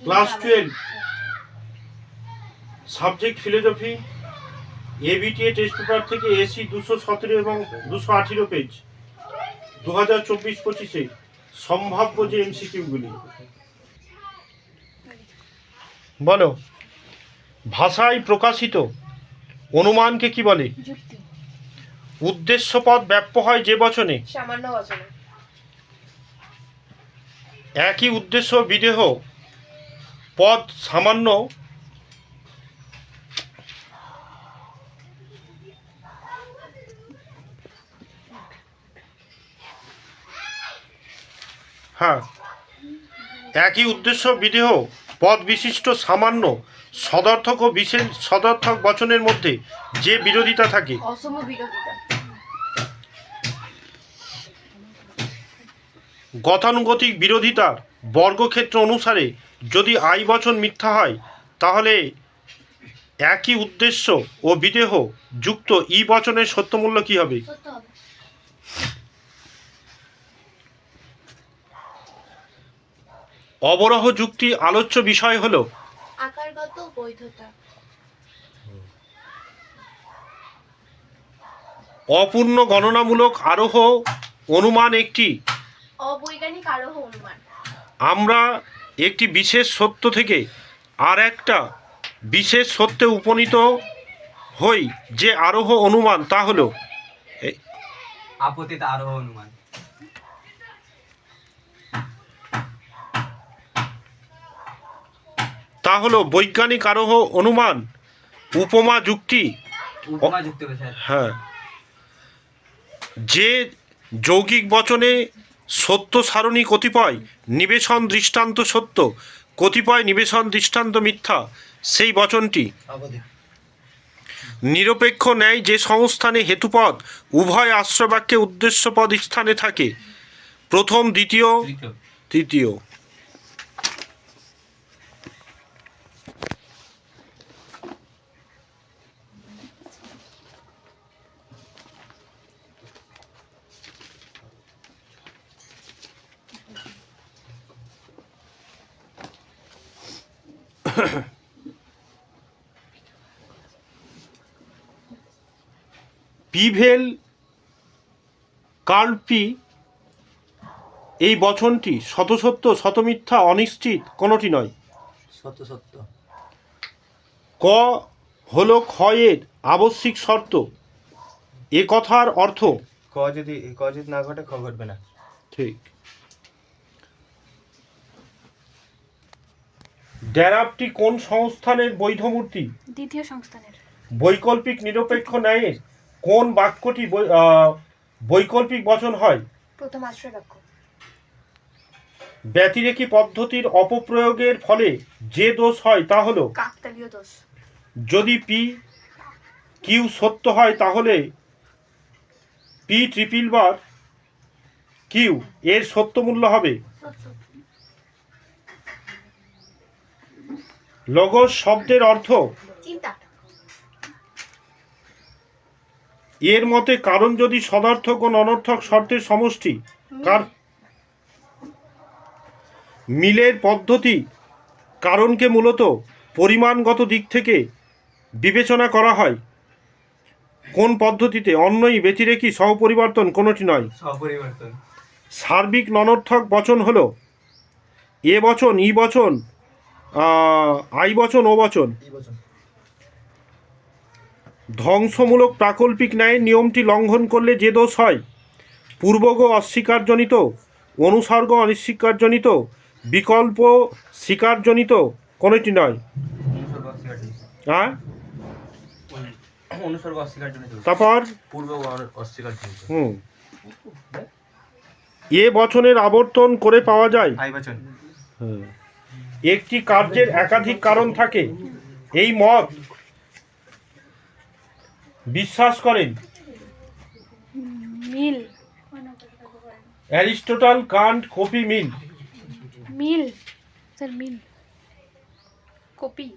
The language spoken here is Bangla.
Class 12 subject philosophy ABTA test paper থেকে এসি 217 এবং 218 পেজ 2024-25 সম্ভাব্য যে এমসিকিউগুলি বলো। ভাষায় প্রকাশিত অনুমানকে কি বলে? যুক্তি। উদ্দেশ্য পদ ব্যাপ্য হয় যে বচনে? সামান্য বচনে। একই উদ্দেশ্য বিদেহ পদ সামান্য একই উদ্দেশ্য বিদেহ পদ বিশিষ্ট সামান্য সদর্থক ও বিশেষ সদর্থক বচনের মধ্যে যে বিরোধিতা থাকে? অসম বিরোধিতা। গতানুগতিক বিরোধিতার বর্গক্ষেত্র অনুসারে যদি আই বচন মিথ্যা হয় তাহলে একই উদ্দেশ্য ও বিদেহ যুক্ত ই বচনের সত্যমূল্য কি হবে? সত্য হবে। অবরোহ যুক্তি আলোচ্য বিষয় হলো আকারগত বৈধতা। অপূর্ণ গণনামূলক আরোহ অনুমান একটি অবৈজ্ঞানিক আরোহ অনুমান। আমরা একটি বিশেষ সত্য থেকে আর একটা বিশেষ সত্যে উপনীত হই যে আরোহ অনুমান তা হলো আপতিত আরোহ অনুমান। তা হলো বৈজ্ঞানিক আরোহ অনুমান। উপমা যুক্তি উপমা যুক্তি হবে স্যার। হ্যাঁ, যে যৌগিক বচনে সত্য সারণী কতিপয় নিবেশন দৃষ্টান্ত সত্য, কতিপয় নিবেশন দৃষ্টান্ত মিথ্যা, সেই বচনটি নিরপেক্ষ ন্যায় যে সংস্থানে হেতুপদ উভয় আশ্রয়বাক্যে উদ্দেশ্যপদ স্থানে থাকে, প্রথম দ্বিতীয় তৃতীয়। পিভেল কার্লপি এই বচনটি শতসত্য শতমিথ্যা অনিশ্চিত কোনোটি নয়। সত্য সত্য। ক হলো ক্ষয়ের আবশ্যিক শর্ত, এ কথার অর্থ ক যদি না ঘটে খ ঘটবে না। ঠিক। ড্যারাপটি কোন সংস্থানের বৈধ মূর্তি? দ্বিতীয় সংস্থানের। বৈকল্পিক নিরপেক্ষ ন্যায়ের কোন বাক্যটি বৈকল্পিক বচন হয়? প্রথম আশ্রয় বাক্য। ব্যতিরেকী পদ্ধতির অপপ্রয়োগের ফলে যে দোষ হয় তা হলো কাকতালীয় দোষ। যদি পি কিউ সত্য হয় তাহলে পি ট্রিপল বার কিউ এর সত্য মূল্য হবে। লগোস শব্দের অর্থ চিন্তা। এর মতে কারণ যদি সদার্থক ও অনর্থক শর্তের সমষ্টি, কার মিলের পদ্ধতি কারণকে মূলত পরিমাণগত দিক থেকে বিবেচনা করা হয়। কোন পদ্ধতিতে? অন্যই ব্যতিরেকী সহপরিবর্তন কোনোটি নয়। সহপরিবর্তন। সার্বিক ননর্থক বচন হলো এ বচন, ই বচন, আই বচন, ও বচন। ধ্বংসমূলক প্রাকল্পিক ন্যায়ের নিয়মটি লঙ্ঘন করলে যে দোষ হয়, পূর্বগ অস্বীকারজনিত, অনুসর্গ অস্বীকারজনিত, বিকল্প স্বীকারজনিত কোনোটি নয়। হ্যাঁ, অনুসর্গ অস্বীকারজনিত। তারপর পূর্ব অস্বীকারজনিত। এ বচনের আবর্তন করে পাওয়া যায় আই বচন। একটি কার্যের একাধিক কারণ থাকে, এই মত বিশ্বাস করেন মিল। অ্যারিস্টটল, কান্ট, কপি, মিল। মিল স্যার, মিল কপি।